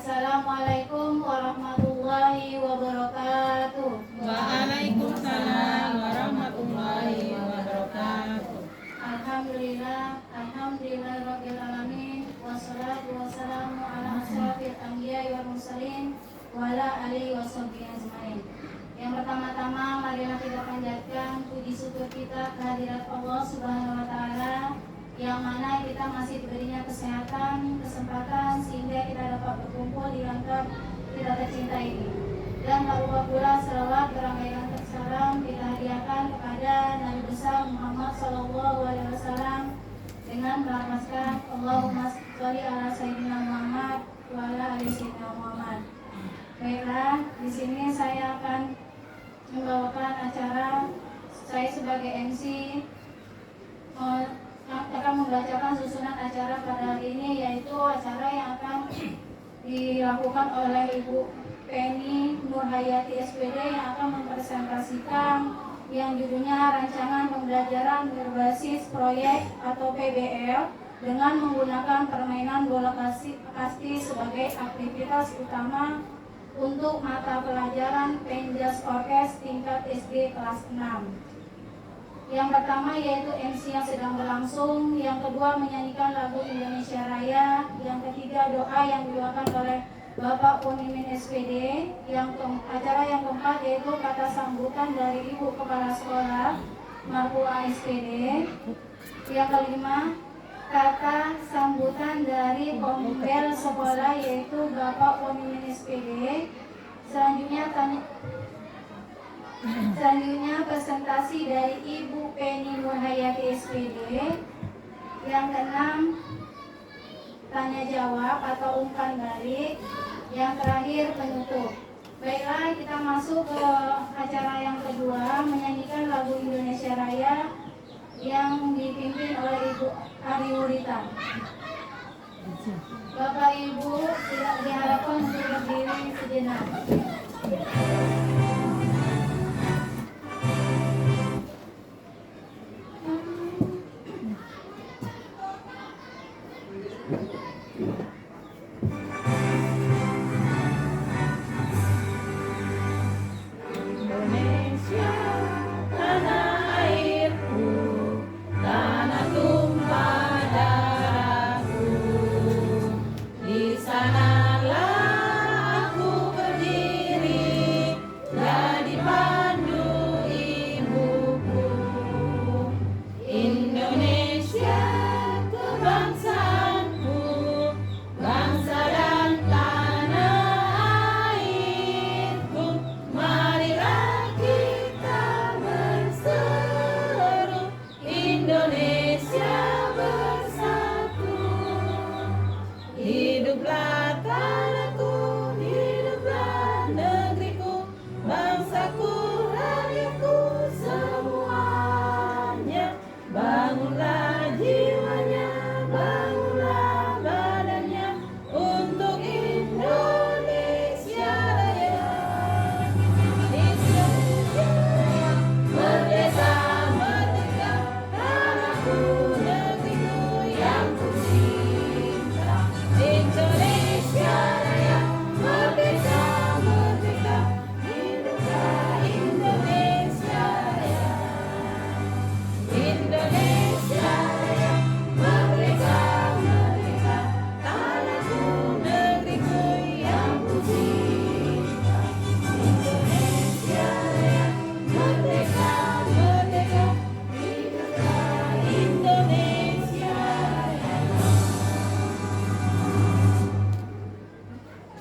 Assalamualaikum warahmatullahi wabarakatuh. Waalaikumsalam warahmatullahi wabarakatuh. Alhamdulillah rabbil alamin. Wassalatu wassalamu ala asyrafil anbiya'i wal mursalin wa ala alihi washabbihi ajmain. Yang pertama-tama marilah kita panjatkan puji syukur kita kehadirat Allah Subhanahu wa taala, yang mana kita masih diberinya kesehatan, kesempatan sehingga kita dapat berkumpul di kantor kita tercinta ini. Dan tak lupa pula selawat berangkaian salam kita hadiahkan kepada Nabi besar Muhammad SAW dengan melafazkan Allahumma sholli ala sayyidina Muhammad wa ala ali sayyidina Muhammad. Baiklah, di sini saya akan membawakan acara. Saya sebagai MC akan membacakan susunan acara pada hari ini, yaitu acara yang akan dilakukan oleh Ibu Penny Nurhayati SPD yang akan mempresentasikan yang judulnya Rancangan Pembelajaran Berbasis Proyek atau PBL dengan menggunakan permainan bola kasti sebagai aktivitas utama untuk mata pelajaran Penjas Orkes tingkat SD kelas 6. Yang pertama yaitu MC yang sedang berlangsung, yang kedua menyanyikan lagu Indonesia Raya, yang ketiga doa yang dibawakan oleh Bapak Ponimin SPD, acara yang keempat yaitu kata sambutan dari Ibu Kepala Sekolah Marfuah SPD, yang kelima kata sambutan dari Pembel Sekolah yaitu Bapak Ponimin SPD. Selanjutnya presentasi dari Ibu Penny Nurhayati SPD. Yang keenam tanya jawab atau umpan balik. Yang terakhir penutup. Baiklah, kita masuk ke acara yang kedua, menyanyikan lagu Indonesia Raya yang dipimpin oleh Ibu Ari Wurita. Bapak Ibu tidak diharapkan untuk berdiri sejenak.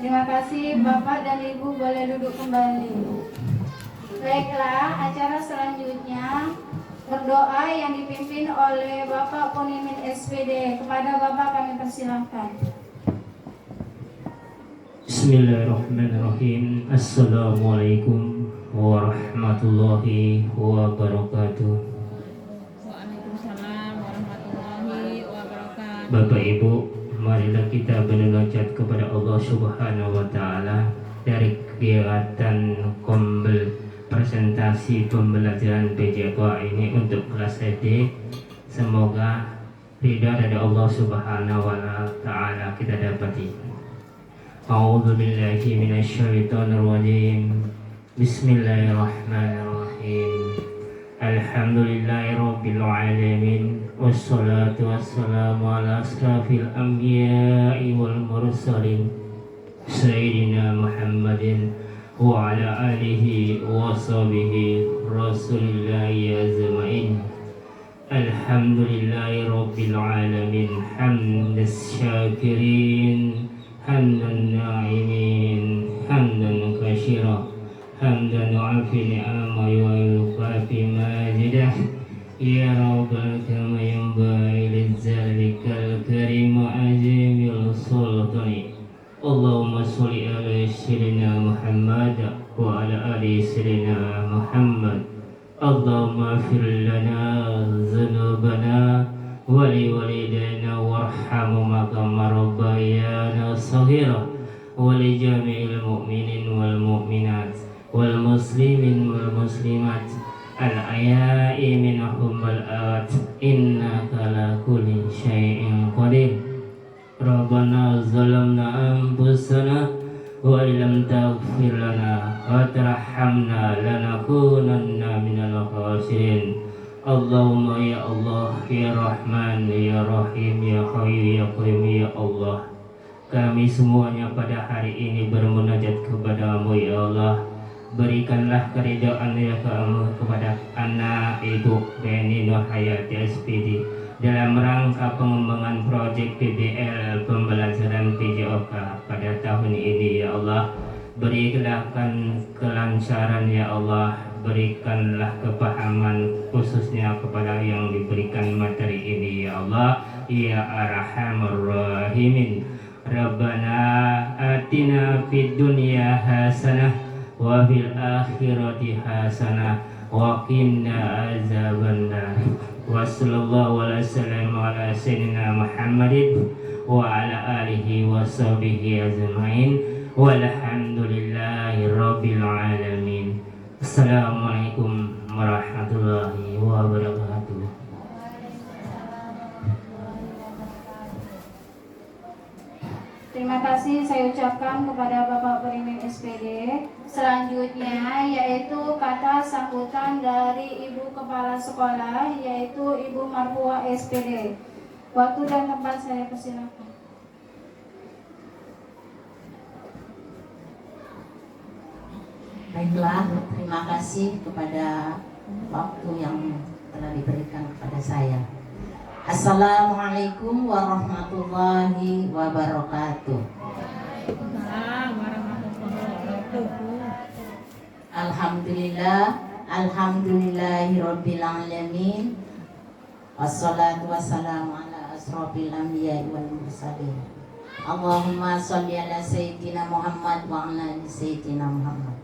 Terima kasih, Bapak dan Ibu boleh duduk kembali. Baiklah, acara selanjutnya berdoa yang dipimpin oleh Bapak Ponimin SPD. Kepada Bapak kami persilahkan. Bismillahirrahmanirrahim. Assalamualaikum warahmatullahi wabarakatuh. Waalaikumsalam warahmatullahi wabarakatuh. Bapak Ibu, marilah kita bermunajat kepada Allah Subhanahu wa taala dari kegiatan presentasi pembelajaran PJK ini untuk kelas SD. Semoga ridha dari Allah Subhanahu wa taala kita dapati. أعوذ بالله من الشيطان الرجيم بسم الله الرحمن الرحيم الحمد لله رب العالمين والصلاة والسلام على أشرف الأنبياء والمرسلين سيدنا محمد وعلى آله وصحبه رسول الله أجمعين الحمد لله رب العالمين حمد الشاكرين حمد الناعمين حمدا كثيرا حمدا يعافي نعمه ويكافي ماجده يا رب كما ينبغي لذلك الكريم عظيم السلطان اللهم صل على سيدنا محمد وعلى آل سيدنا محمد اللهم اغفر لنا ذنوبنا ولوالدينا وارحمهما كما ربيانا صغيرا ولجميع المؤمنين والمؤمنات والمسلمين والمسلمات الأحياء منهم والأموات إنك على كل شيء قدير ربنا ظلمنا أنفسنا وإن لم تغفر لنا وترحمنا لنكونن من الخاسرين اللهم ya Allah ya Rahman ya Rahim ya Hayyu ya Qayyum ya Allah, kami semuanya pada hari ini bermunajat kepadamu ya Allah. Berikanlah keridhaan ya kamu kepada anak ibu Beni Nur Hayati SPD dalam rangka pengembangan proyek PBL pembelajaran PJOK pada tahun ini ya Allah. Berikanlah kelancaran ya Allah, berikanlah kepahaman khususnya kepada yang diberikan materi ini ya Allah ya Arhamar Rahimin. Rabbana atina fid dunya hasanah wa fil akhirati hasanah wa qina azabannar. Wa sallallahu ala sallam ala sayyidina Muhammadin wa ala alihi wa sahbihi ajma'in walhamdulillahi rabbil alamin. Assalamualaikum warahmatullahi wabarakatuh. Terima kasih saya ucapkan kepada Bapak Perimin SPD. Selanjutnya yaitu kata sambutan dari Ibu Kepala Sekolah yaitu Ibu Marfuah SPD. Waktu dan tempat saya persilakan. Baiklah, terima kasih kepada waktu yang telah diberikan kepada saya. Assalamualaikum warahmatullahi wabarakatuh. Waalaikumsalam warahmatullahi wabarakatuh. Alhamdulillah, alhamdulillahirabbil alamin. Wassalatu wassalamu ala asrofil anbiya'i wal mursalin. Allahumma sholli ala sayyidina Muhammad wa ala ali sayyidina Muhammad.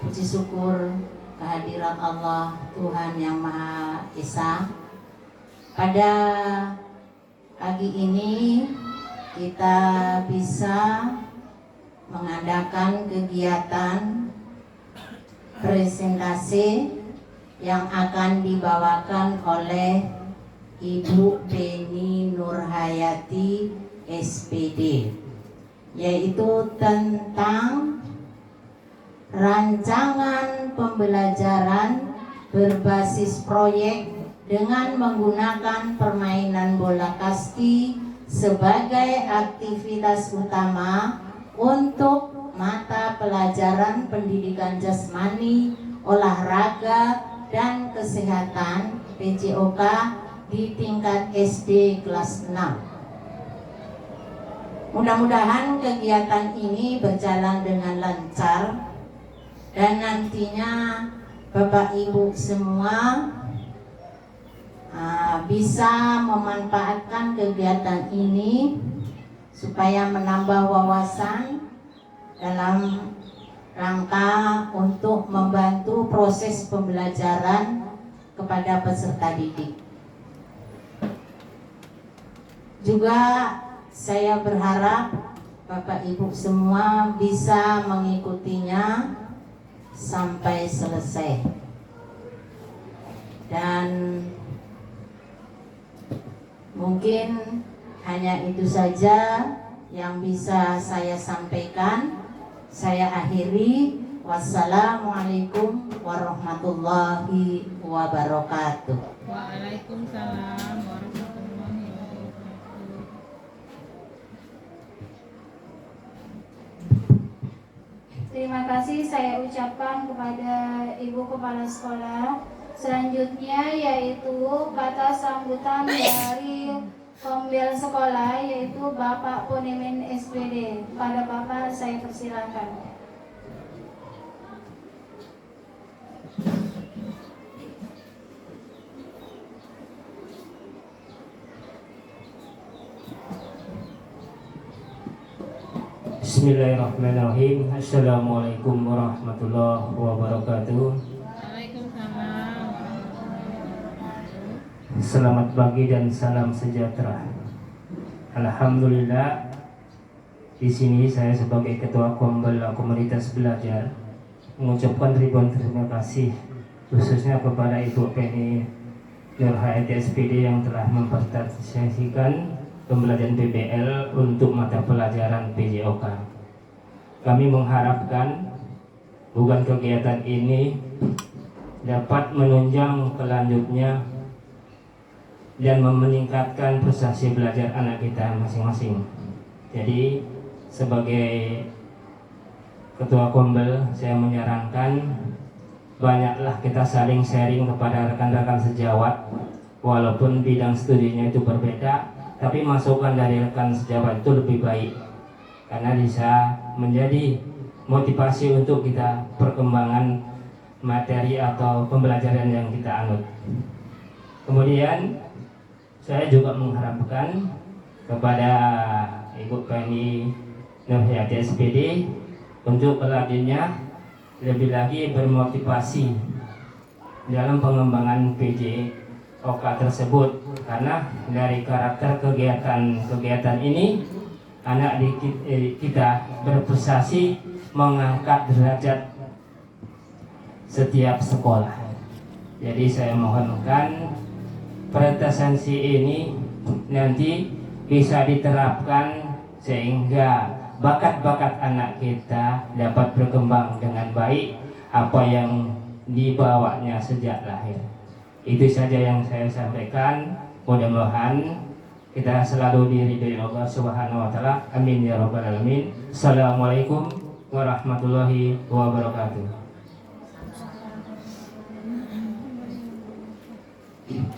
Puji syukur kehadirat Allah Tuhan yang Maha Esa. Pada pagi ini kita bisa mengadakan kegiatan presentasi yang akan dibawakan oleh Ibu Beni Nurhayati SPD, yaitu tentang rancangan pembelajaran berbasis proyek dengan menggunakan permainan bola kasti sebagai aktivitas utama untuk mata pelajaran pendidikan jasmani, olahraga, dan kesehatan PJOK di tingkat SD kelas 6. Mudah-mudahan kegiatan ini berjalan dengan lancar dan nantinya Bapak Ibu semua bisa memanfaatkan kegiatan ini supaya menambah wawasan dalam rangka untuk membantu proses pembelajaran kepada peserta didik. Juga saya berharap Bapak Ibu semua bisa mengikutinya sampai selesai. Dan mungkin hanya itu saja. yang bisa saya sampaikan saya akhiri. Wassalamualaikum warahmatullahi wabarakatuh. Waalaikumsalam warahmatullahi wabarakatuh. Terima kasih saya ucapkan kepada Ibu Kepala Sekolah. Selanjutnya yaitu kata sambutan dari Kombel Sekolah yaitu Bapak Ponimin SPD. Pada Bapak saya persilakan. Bismillahirrahmanirrahim. Assalamualaikum warahmatullahi wabarakatuh. Waalaikumsalam warahmatullahi wabarakatuh. Selamat pagi dan salam sejahtera. Alhamdulillah, di sini saya sebagai Ketua Kombel Komunitas Belajar mengucapkan ribuan terima kasih khususnya kepada Ibu Penny Nurhayati SPD yang telah mempartisipasikan pembelajaran PBL untuk mata pelajaran PJOK. Kami mengharapkan bukan kegiatan ini dapat menunjang kelanjutnya dan meningkatkan prestasi belajar anak kita masing-masing. Jadi sebagai Ketua Kombel saya menyarankan banyaklah kita saling sharing kepada rekan-rekan sejawat, walaupun bidang studinya itu berbeda, tapi masukan dari rekan sejawat itu lebih baik karena bisa menjadi motivasi untuk kita perkembangan materi atau pembelajaran yang kita anut. Kemudian saya juga mengharapkan kepada Ibu Penny Nurhayati SPD untuk selanjutnya lebih lagi bermotivasi dalam pengembangan PJOK tersebut, karena dari karakter kegiatan ini anak kita berprestasi mengangkat derajat setiap sekolah. Jadi saya mohonkan presensi ini nanti bisa diterapkan sehingga bakat-bakat anak kita dapat berkembang dengan baik apa yang dibawanya sejak lahir. Itu saja yang saya sampaikan. Mudah-mudahan kita selalu diridhoi Allah Subhanahu wa taala. Amin ya rabbal alamin. Assalamualaikum warahmatullahi wabarakatuh.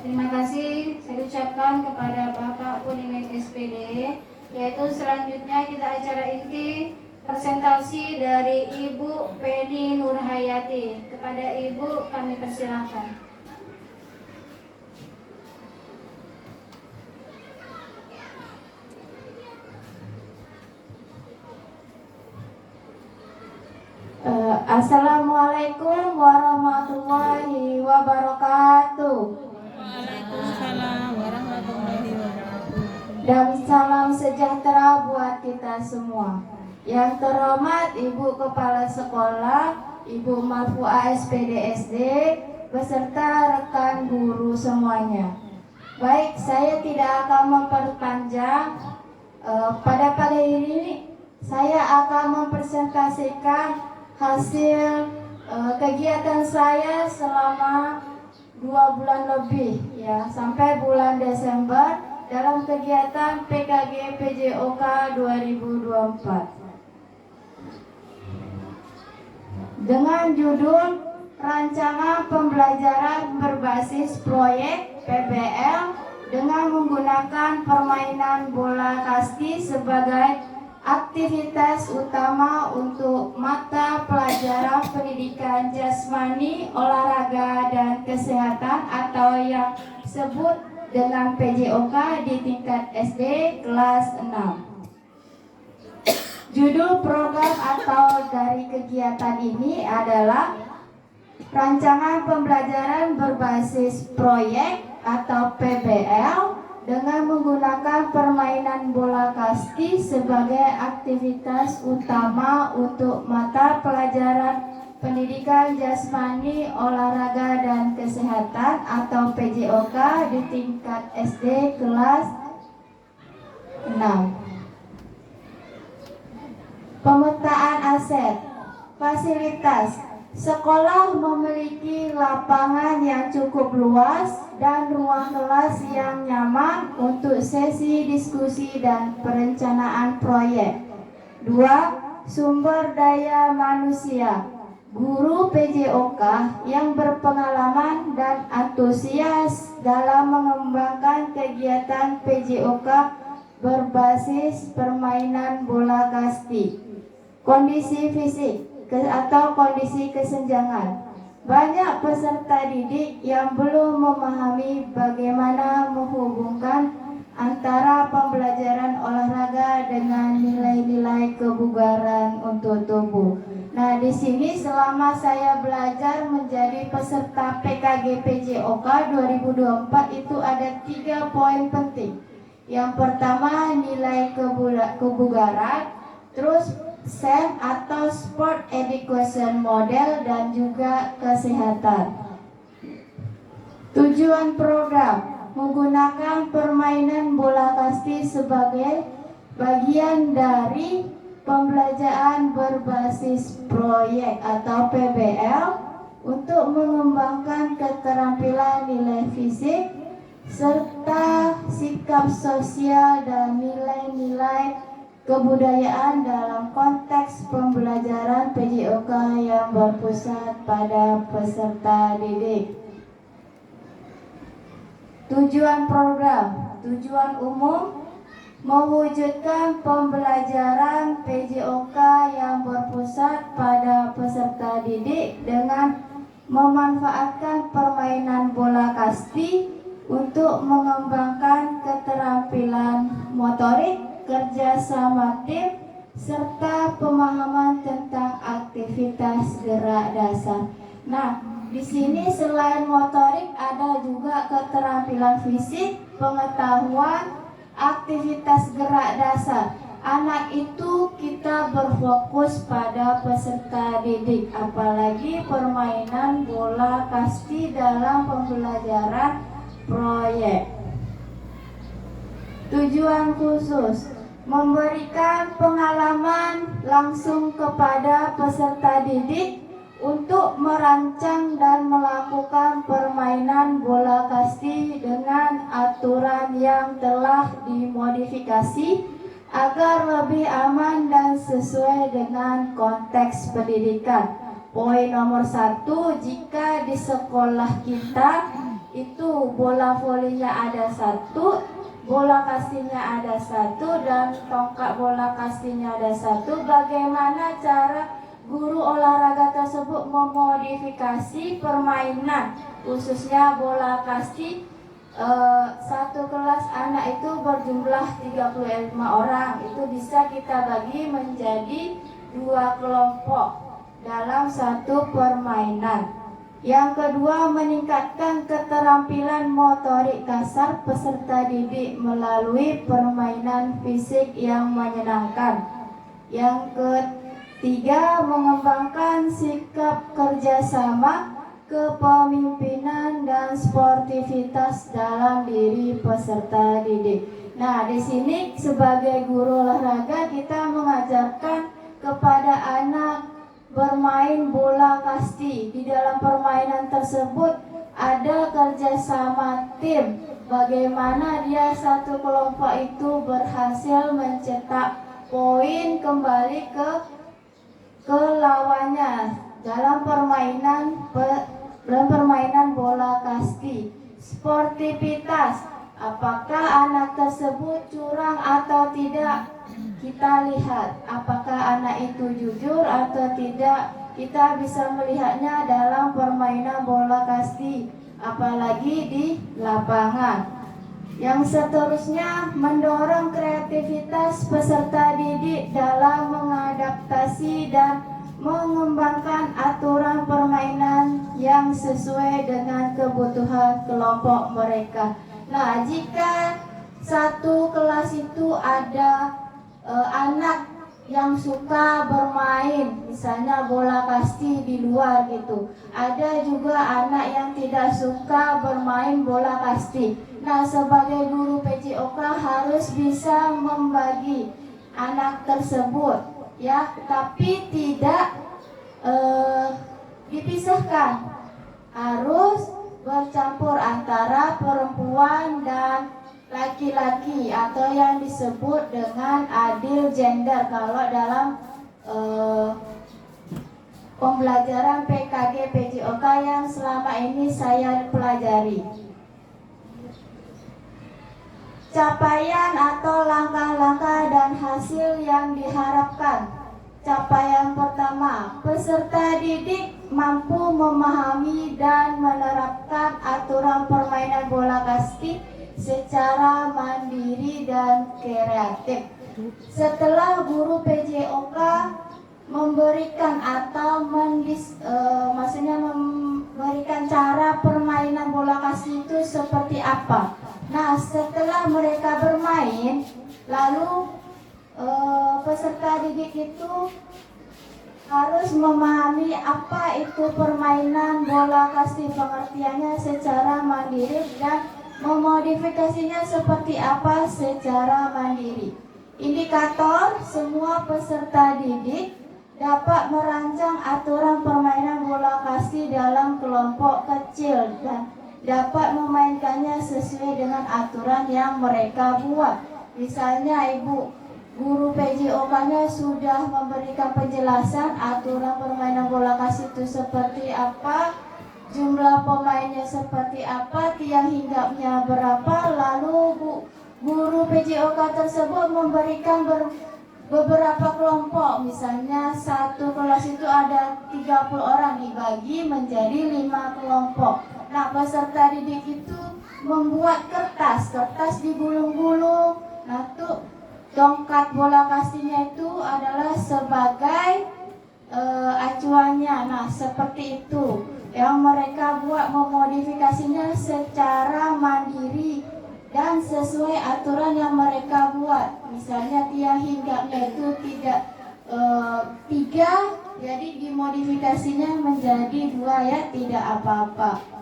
Terima kasih saya ucapkan kepada Bapak Ponimin SPD. Yaitu selanjutnya kita acara inti presentasi dari Ibu Penny Nurhayati. Kepada Ibu kami persilahkan. Assalamualaikum warahmatullahi wabarakatuh. Waalaikumsalam warahmatullahi wabarakatuh. Dan salam sejahtera buat kita semua. Yang terhormat Ibu Kepala Sekolah, Ibu Marfuah SPD SD, beserta rekan guru semuanya. Baik, saya tidak akan memperpanjang. Pada pagi ini saya akan mempresentasikan hasil kegiatan saya selama 2 bulan lebih, ya, sampai bulan Desember dalam kegiatan PKG PJOK 2024 dengan judul Rancangan Pembelajaran Berbasis Proyek PBL dengan menggunakan permainan bola kasti sebagai aktivitas utama untuk mata pelajaran pendidikan jasmani, olahraga, dan kesehatan atau yang disebut dengan PJOK di tingkat SD kelas 6. Judul program atau dari kegiatan ini adalah Rancangan Pembelajaran Berbasis Proyek atau PBL dengan menggunakan permainan bola kasti sebagai aktivitas utama untuk mata pelajaran pendidikan jasmani, olahraga, dan kesehatan atau PJOK di tingkat SD kelas 6. aset, fasilitas. Sekolah memiliki lapangan yang cukup luas dan ruang kelas yang nyaman untuk sesi diskusi dan perencanaan proyek. 2. Sumber daya manusia. Guru PJOK yang berpengalaman dan antusias dalam mengembangkan kegiatan PJOK berbasis permainan bola kasti. Kondisi fisik atau kondisi kesenjangan. Banyak peserta didik yang belum memahami bagaimana menghubungkan antara pembelajaran olahraga dengan nilai-nilai kebugaran untuk tubuh. Nah, di sini selama saya belajar menjadi peserta PKG PJOK 2024 itu ada 3 poin penting. Yang pertama nilai kebugaran, terus SEM atau Sport Education Model, dan juga kesehatan. Tujuan program menggunakan permainan bola kasti sebagai bagian dari pembelajaran berbasis proyek atau PBL untuk mengembangkan keterampilan nilai fisik serta sikap sosial dan nilai-nilai kebudayaan dalam konteks pembelajaran PJOK yang berpusat pada peserta didik. Tujuan program, tujuan umum mewujudkan pembelajaran PJOK yang berpusat pada peserta didik dengan memanfaatkan permainan bola kasti untuk mengembangkan keterampilan motorik, kerja sama tim, serta pemahaman tentang aktivitas gerak dasar. Nah, di sini selain motorik ada juga keterampilan fisik, pengetahuan, aktivitas gerak dasar. Anak itu kita berfokus pada peserta didik, apalagi permainan bola kasti dalam pembelajaran proyek. Tujuan khusus memberikan pengalaman langsung kepada peserta didik untuk merancang dan melakukan permainan bola kasti dengan aturan yang telah dimodifikasi agar lebih aman dan sesuai dengan konteks pendidikan. Poin nomor 1, jika di sekolah kita itu bola volinya ada 1, bola kastinya ada 1, dan tongkat bola kastinya ada 1. Bagaimana cara guru olahraga tersebut memodifikasi permainan, khususnya bola kasti? Satu kelas anak itu berjumlah 35 orang, itu bisa kita bagi menjadi 2 kelompok dalam satu permainan. Yang kedua, meningkatkan keterampilan motorik kasar peserta didik melalui permainan fisik yang menyenangkan. Yang ketiga, mengembangkan sikap kerjasama, kepemimpinan, dan sportivitas dalam diri peserta didik. Nah, di sini sebagai guru olahraga kita mengajarkan kepada anak bermain bola kasti. Di dalam permainan tersebut ada kerjasama tim, bagaimana dia satu kelompok itu berhasil mencetak poin kembali ke lawannya dalam permainan bola kasti. Sportivitas, apakah anak tersebut curang atau tidak? Kita lihat apakah anak itu jujur atau tidak. Kita bisa melihatnya dalam permainan bola kasti, apalagi di lapangan. Yang seterusnya, mendorong kreativitas peserta didik dalam mengadaptasi dan mengembangkan aturan permainan yang sesuai dengan kebutuhan kelompok mereka. Nah, jika satu kelas itu ada anak yang suka bermain, misalnya bola kasti di luar gitu. Ada juga anak yang tidak suka bermain bola kasti. Nah, sebagai guru PJOK harus bisa membagi anak tersebut ya, tapi tidak dipisahkan, harus bercampur antara perempuan dan laki-laki atau yang disebut dengan adil gender kalau dalam pembelajaran PKG PJOK yang selama ini saya pelajari. Capaian atau langkah-langkah dan hasil yang diharapkan. Capaian pertama, peserta didik mampu memahami dan menerapkan aturan permainan bola kasti secara mandiri dan kreatif. Setelah guru PJOK memberikan atau memberikan cara permainan bola kasti itu seperti apa. Nah, setelah mereka bermain, lalu peserta didik itu harus memahami apa itu permainan bola kasti, pengertiannya secara mandiri dan memodifikasinya seperti apa secara mandiri. Indikator semua peserta didik dapat merancang aturan permainan bola kasti dalam kelompok kecil dan dapat memainkannya sesuai dengan aturan yang mereka buat. Misalnya Ibu guru PJOK-nya sudah memberikan penjelasan aturan permainan bola kasti itu seperti apa, jumlah pemainnya seperti apa, tiang hinggapnya berapa, lalu guru PJOK tersebut memberikan beberapa kelompok. Misalnya satu kelas itu ada 30 orang, dibagi menjadi 5 kelompok. Nah, peserta didik itu membuat kertas digulung-gulung. Nah, tuh tongkat bola kastinya itu adalah sebagai acuannya. Nah, seperti itu yang mereka buat, memodifikasinya secara mandiri dan sesuai aturan yang mereka buat. Misalnya tiang hinggapnya itu tidak 3, jadi dimodifikasinya menjadi 2 ya, tidak apa-apa.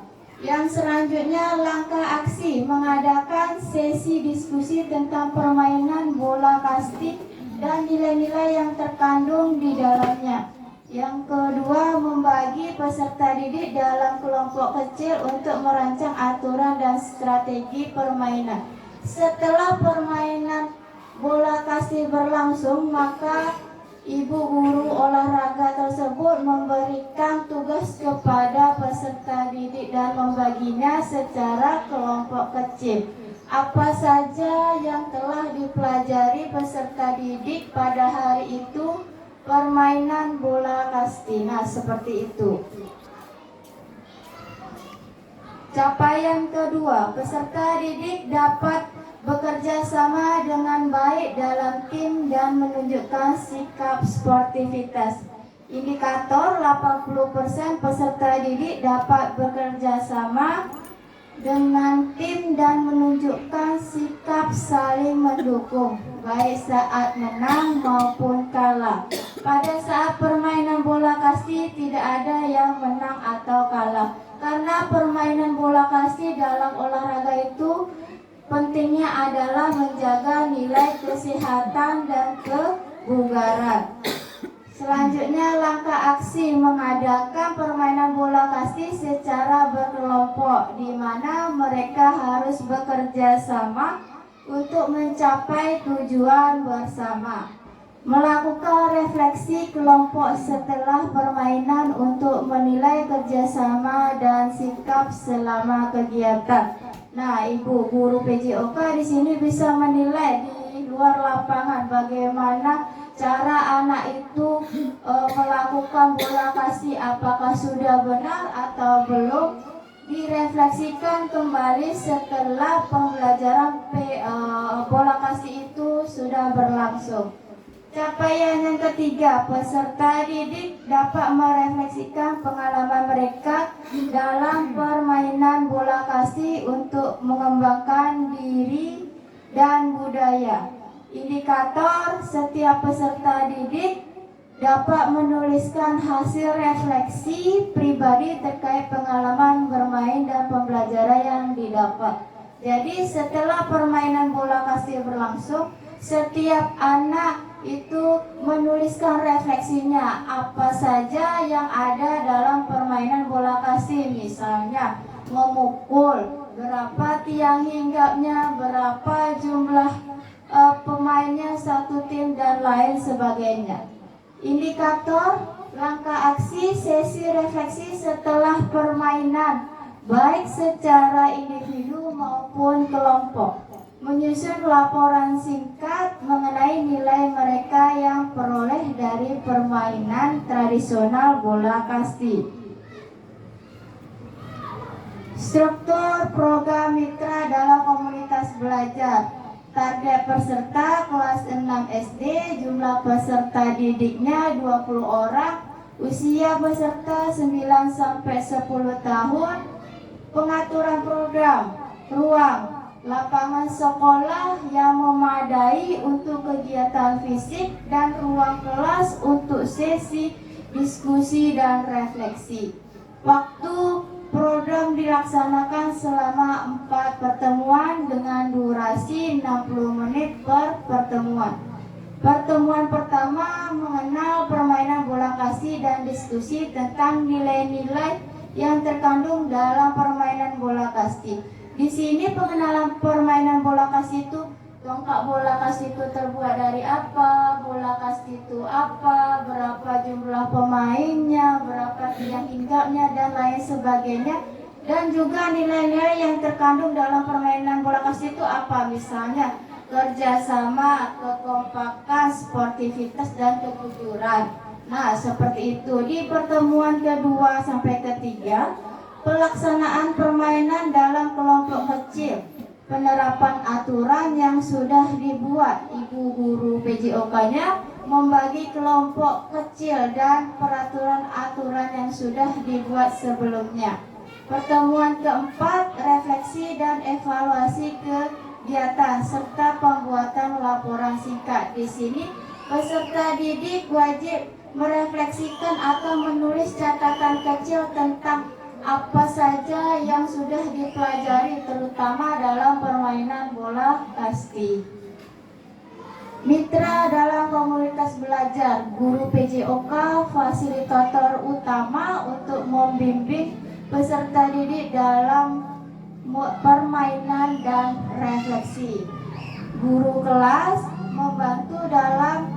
Yang selanjutnya langkah aksi, mengadakan sesi diskusi tentang permainan bola kasti dan nilai-nilai yang terkandung di dalamnya. Yang kedua, membagi peserta didik dalam kelompok kecil untuk merancang aturan dan strategi permainan. Setelah permainan bola kasti berlangsung, maka ibu guru olahraga tersebut memberikan tugas kepada peserta didik dan membaginya secara kelompok kecil. Apa saja yang telah dipelajari peserta didik pada hari itu? Permainan bola kasti. Nah, seperti itu. Capaian kedua, peserta didik dapat bekerja sama dengan baik dalam tim dan menunjukkan sikap sportivitas. Indikator 80% peserta didik dapat bekerja sama dengan tim dan menunjukkan sikap saling mendukung, baik saat menang maupun kalah. Pada saat permainan bola kasti tidak ada yang menang atau kalah, karena permainan bola kasti dalam olahraga itu pentingnya adalah menjaga nilai kesehatan dan kebugaran. Selanjutnya langkah aksi, mengadakan permainan bola kasti secara berkelompok di mana mereka harus bekerja sama untuk mencapai tujuan bersama. Melakukan refleksi kelompok setelah permainan untuk menilai kerjasama dan sikap selama kegiatan. Nah, Ibu guru PJOK di sini bisa menilai di luar lapangan bagaimana cara anak itu melakukan bola kasti, apakah sudah benar atau belum, direfleksikan kembali setelah pembelajaran bola kasti itu sudah berlangsung. Capaian yang ketiga, peserta didik dapat merefleksikan pengalaman mereka dalam permainan bola kasti untuk mengembangkan diri dan budaya. Indikator, setiap peserta didik dapat menuliskan hasil refleksi pribadi terkait pengalaman bermain dan pembelajaran yang didapat. Jadi setelah permainan bola kasti berlangsung, setiap anak itu menuliskan refleksinya apa saja yang ada dalam permainan bola kasti, misalnya memukul, berapa tiang hinggapnya, berapa jumlah pemainnya satu tim dan lain sebagainya. Indikator langkah aksi sesi refleksi setelah permainan baik secara individu maupun kelompok. Menyusun laporan singkat mengenai nilai mereka yang peroleh dari permainan tradisional bola kasti. Struktur program mitra dalam komunitas belajar. Target peserta kelas 6 SD, jumlah peserta didiknya 20 orang, usia peserta 9 sampai 10 tahun. Pengaturan program, ruang, lapangan sekolah yang memadai untuk kegiatan fisik dan ruang kelas untuk sesi diskusi dan refleksi. Waktu program dilaksanakan selama 4 pertemuan dengan durasi 60 menit per pertemuan. Pertemuan pertama mengenal permainan bola kasti dan diskusi tentang nilai-nilai yang terkandung dalam permainan bola kasti. Di sini pengenalan permainan bola kasti itu, tongkat bola kasti itu terbuat dari apa, bola kasti itu apa, berapa jumlah pemainnya, berapa tiang hinggapnya dan lain sebagainya. Dan juga nilai-nilai yang terkandung dalam permainan bola kasti itu apa, misalnya kerjasama, kekompakan, sportivitas dan kejujuran. Nah, seperti itu. Di pertemuan kedua sampai ketiga, pelaksanaan permainan dalam kelompok kecil, penerapan aturan yang sudah dibuat. Ibu guru PJOK-nya membagi kelompok kecil dan peraturan aturan yang sudah dibuat sebelumnya. Pertemuan keempat, refleksi dan evaluasi kegiatan serta pembuatan laporan singkat. Di sini peserta didik wajib merefleksikan atau menulis catatan kecil tentang apa saja yang sudah dipelajari terutama dalam permainan bola kasti. Mitra dalam komunitas belajar, guru PJOK fasilitator utama untuk membimbing peserta didik dalam permainan dan refleksi. Guru kelas membantu dalam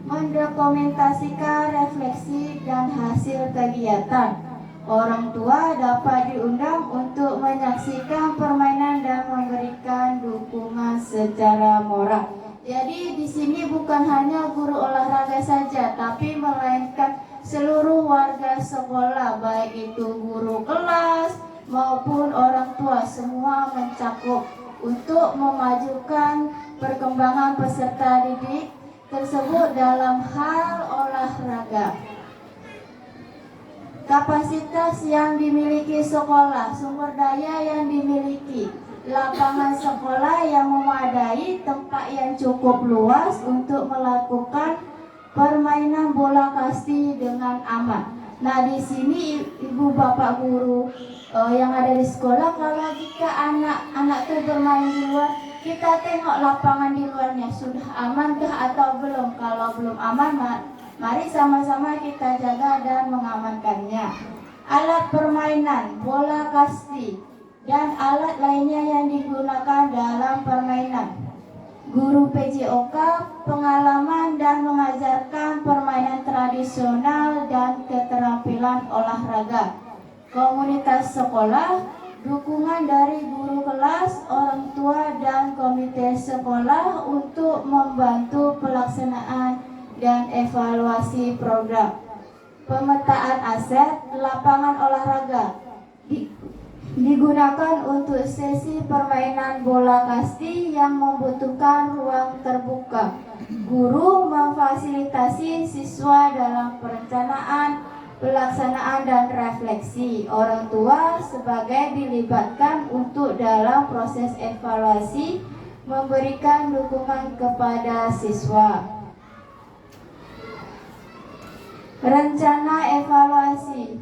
mendokumentasikan refleksi dan hasil kegiatan. Orang tua dapat diundang untuk menyaksikan permainan dan memberikan dukungan secara moral. Jadi di sini bukan hanya guru olahraga saja, tapi melainkan seluruh warga sekolah, baik itu guru kelas maupun orang tua, semua mencakup untuk memajukan perkembangan peserta didik tersebut dalam hal olahraga. Kapasitas yang dimiliki sekolah, sumber daya yang dimiliki, lapangan sekolah yang memadai, tempat yang cukup luas untuk melakukan permainan bola kasti dengan aman. Nah, di sini ibu bapak guru yang ada di sekolah, kalau jika anak-anak itu bermain di luar, kita tengok lapangan di luarnya sudah amankah atau belum. Kalau belum aman, mari sama-sama kita jaga dan mengamankannya. Alat permainan, bola kasti, dan alat lainnya yang digunakan dalam permainan. Guru PJOK pengalaman dan mengajarkan permainan tradisional dan keterampilan olahraga. Komunitas sekolah, dukungan dari guru kelas, orang tua, dan komite sekolah untuk membantu pelaksanaan dan evaluasi program. Pemetaan aset, lapangan olahraga digunakan untuk sesi permainan bola kasti yang membutuhkan ruang terbuka. Guru memfasilitasi siswa dalam perencanaan, pelaksanaan dan refleksi. Orang tua sebagai dilibatkan untuk dalam proses evaluasi, memberikan dukungan kepada siswa. Rencana evaluasi.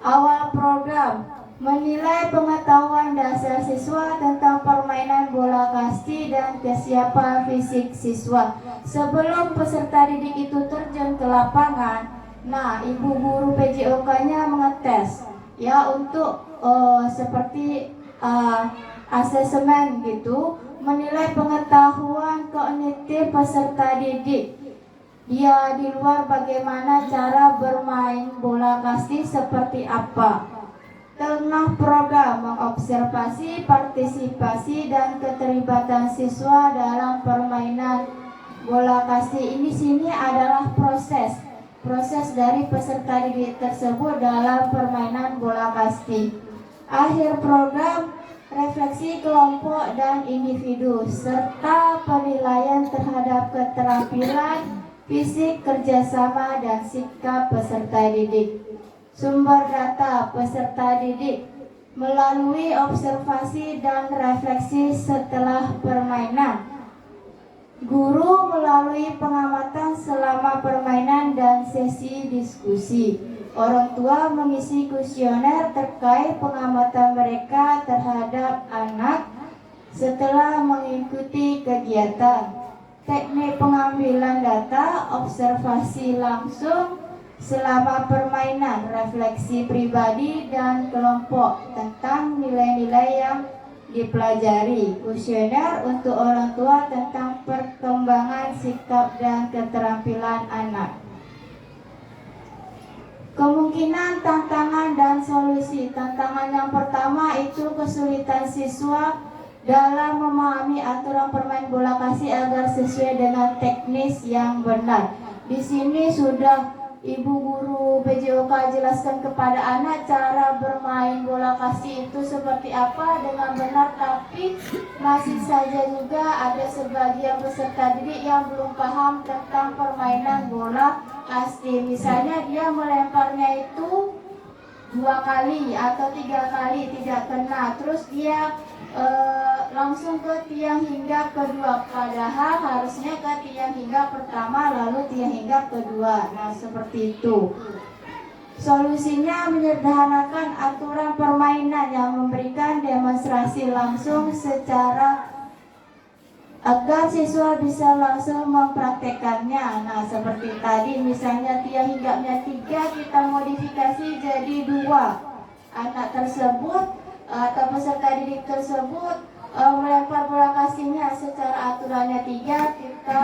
Awal program, menilai pengetahuan dasar siswa tentang permainan bola kasti dan kesiapan fisik siswa. Sebelum peserta didik itu terjun ke lapangan, nah ibu guru PJOK-nya mengetes ya untuk seperti asesmen gitu, menilai pengetahuan kognitif peserta didik. Dia di luar bagaimana cara bermain bola kasti seperti apa. Tengah program mengobservasi partisipasi dan keterlibatan siswa dalam permainan bola kasti ini sini adalah proses dari peserta didik tersebut dalam permainan bola kasti. Akhir program refleksi kelompok dan individu serta penilaian terhadap keterampilan fisik, kerjasama dan sikap peserta didik. Sumber data peserta didik melalui observasi dan refleksi setelah permainan. Guru melalui pengamatan selama permainan dan sesi diskusi. Orang tua mengisi kuesioner terkait pengamatan mereka terhadap anak setelah mengikuti kegiatan. Teknik pengambilan data, observasi langsung selama permainan, refleksi pribadi dan kelompok tentang nilai-nilai yang dipelajari. Kuesioner untuk orang tua tentang perkembangan sikap dan keterampilan anak. Kemungkinan tantangan dan solusi. Tantangan yang pertama itu kesulitan siswa dalam memahami aturan permain bola kasti agar sesuai dengan teknis yang benar. Di sini sudah Ibu Guru PJOK jelaskan kepada anak cara bermain bola kasti itu seperti apa dengan benar, tapi masih saja juga ada sebagian peserta didik yang belum paham tentang permainan bola kasti. Misalnya dia melemparnya itu 2 kali atau 3 kali tidak kena, terus dia langsung ke tiang hingga kedua, padahal harusnya ke tiang hingga pertama lalu tiang hingga kedua. Nah seperti itu. Solusinya menyederhanakan aturan permainan yang memberikan demonstrasi langsung secara agar siswa bisa langsung mempraktekannya. Nah seperti tadi misalnya tiang hingganya 3, kita modifikasi jadi 2. Anak tersebut atau peserta didik tersebut melempar bola kastinya secara aturannya 3, kita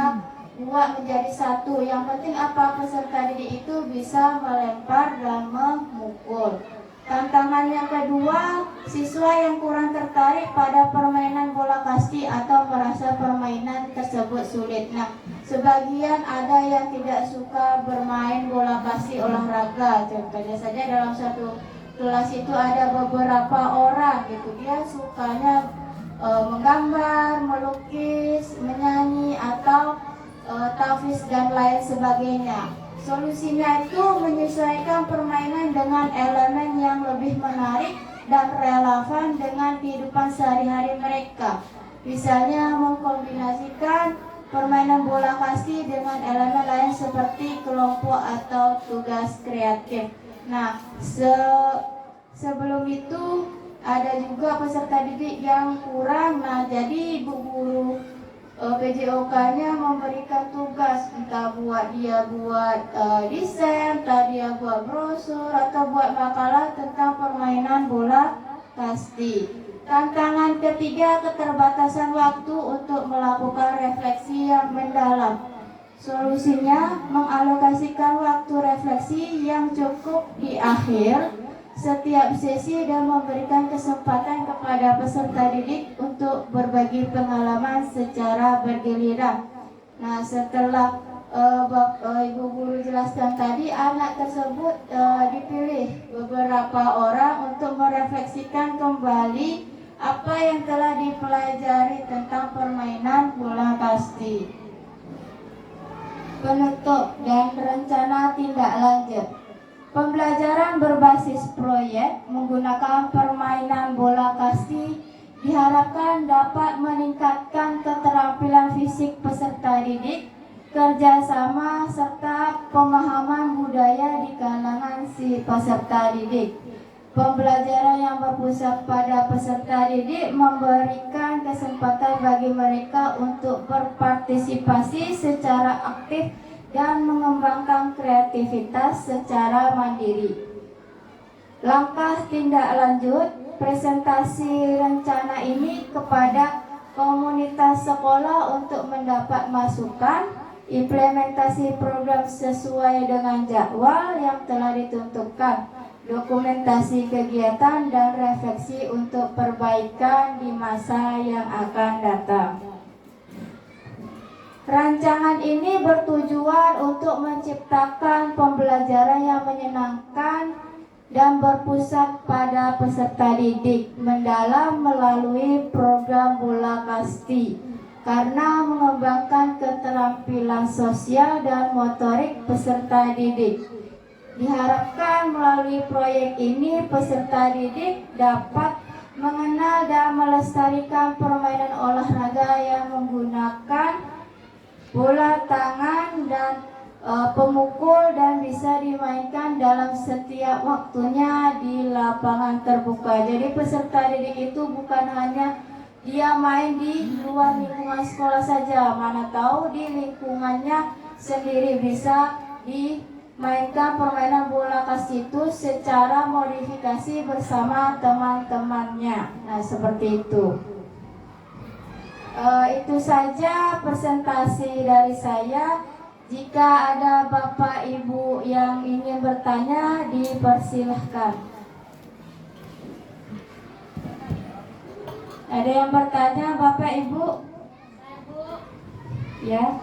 buat menjadi 1. Yang penting apa, peserta didik itu bisa melempar dan memukul. Tantangan yang kedua, siswa yang kurang tertarik pada permainan bola kasti atau merasa permainan tersebut sulit. Nah, sebagian ada yang tidak suka bermain bola kasti olahraga. Contohnya saja dalam satu kelas itu ada beberapa orang gitu, dia sukanya menggambar, melukis, menyanyi atau tahfiz dan lain sebagainya. Solusinya itu menyesuaikan permainan dengan elemen yang lebih menarik dan relevan dengan kehidupan sehari-hari mereka. Misalnya mengkombinasikan permainan bola kasti dengan elemen lain seperti kelompok atau tugas kreatif. Nah, sebelum itu ada juga peserta didik yang kurang. Nah, jadi ibu guru PJOK-nya memberikan tugas, entah buat desain, entah dia buat brosur atau buat makalah tentang permainan bola kasti. Tantangan ketiga, keterbatasan waktu untuk melakukan refleksi yang mendalam. Solusinya mengalokasikan waktu refleksi yang cukup di akhir setiap sesi dan memberikan kesempatan kepada peserta didik untuk berbagi pengalaman secara bergiliran. Nah, setelah Ibu Guru jelaskan tadi, anak tersebut dipilih beberapa orang untuk merefleksikan kembali apa yang telah dipelajari tentang permainan bola kasti. Penutup dan rencana tindak lanjut. Pembelajaran berbasis proyek menggunakan permainan bola kasti diharapkan dapat meningkatkan keterampilan fisik peserta didik, kerjasama, serta pemahaman budaya di kalangan si peserta didik. Pembelajaran yang berpusat pada peserta didik memberikan kesempatan bagi mereka untuk berpartisipasi secara aktif dan mengembangkan kreativitas secara mandiri. Langkah tindak lanjut presentasi rencana ini kepada komunitas sekolah untuk mendapat masukan, implementasi program sesuai dengan jadwal yang telah ditentukan, dokumentasi kegiatan dan refleksi untuk perbaikan di masa yang akan datang. Rancangan ini bertujuan untuk menciptakan pembelajaran yang menyenangkan dan berpusat pada peserta didik mendalam melalui program Bola Kasti karena mengembangkan keterampilan sosial dan motorik peserta didik. Diharapkan melalui proyek ini peserta didik dapat mengenal dan melestarikan permainan olahraga yang menggunakan bola tangan dan pemukul dan bisa dimainkan dalam setiap waktunya di lapangan terbuka. Jadi peserta didik itu bukan hanya dia main di luar lingkungan sekolah saja, mana tahu di lingkungannya sendiri bisa dimainkan permainan bola kasti itu secara modifikasi bersama teman-temannya. Nah, seperti itu. Itu saja presentasi dari saya. Jika ada Bapak Ibu yang ingin bertanya, dipersilahkan. Ada yang bertanya, Bapak Ibu? Ya.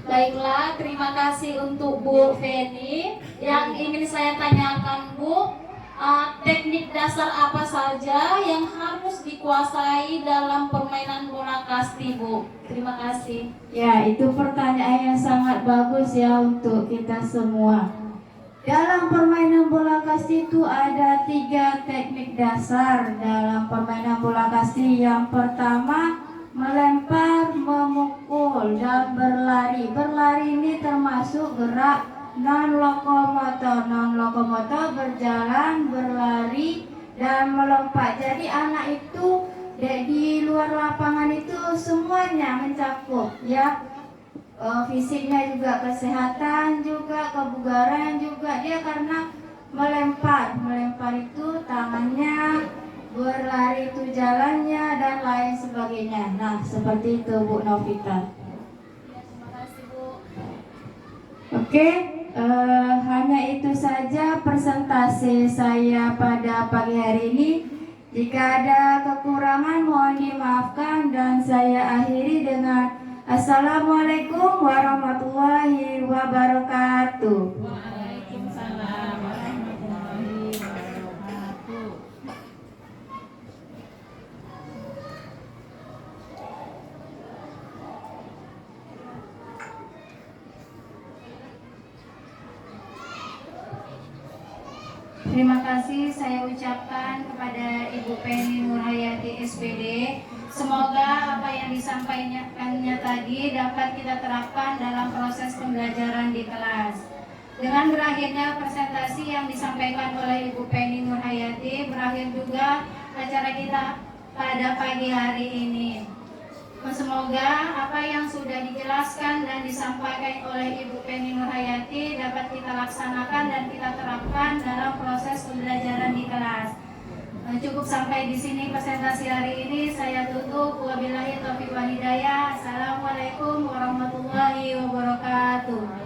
Baiklah, terima kasih untuk Bu Feni. Yang ingin saya tanyakan, Bu, teknik dasar apa saja yang harus dikuasai dalam permainan bola kasti, Bu? Terima kasih. Ya, itu pertanyaan yang sangat bagus ya untuk kita semua. Dalam permainan bola kasti itu ada 3 teknik dasar dalam permainan bola kasti. Yang pertama, melempar, memukul, dan berlari. Berlari ini termasuk gerak non-lokomotor. Non-lokomotor berjalan, berlari, dan melompat. Jadi anak itu di luar lapangan itu semuanya mencakup ya. Fisiknya juga, kesehatan juga, kebugaran juga. Dia karena melempar itu tangannya, berlari itu jalannya, dan lain sebagainya. Nah, seperti itu Bu Novita. Terima kasih, Bu. Oke, hanya itu saja presentasi saya pada pagi hari ini. Jika ada kekurangan mohon dimaafkan dan saya akhiri dengan Assalamualaikum warahmatullahi wabarakatuh. Waalaikumsalam warahmatullahi wabarakatuh. Terima kasih saya ucapkan kepada Ibu Penny Nurhayati SPD. Semoga apa yang disampaikannya tadi dapat kita terapkan dalam proses pembelajaran di kelas. Dengan berakhirnya presentasi yang disampaikan oleh Ibu Penny Nurhayati, berakhir juga acara kita pada pagi hari ini. Semoga apa yang sudah dijelaskan dan disampaikan oleh Ibu Penny Nurhayati dapat kita laksanakan dan kita terapkan dalam proses pembelajaran di kelas. Cukup sampai di sini presentasi hari ini. Saya tutup. Wabillahi taufiq wal hidayah. Assalamualaikum warahmatullahi wabarakatuh.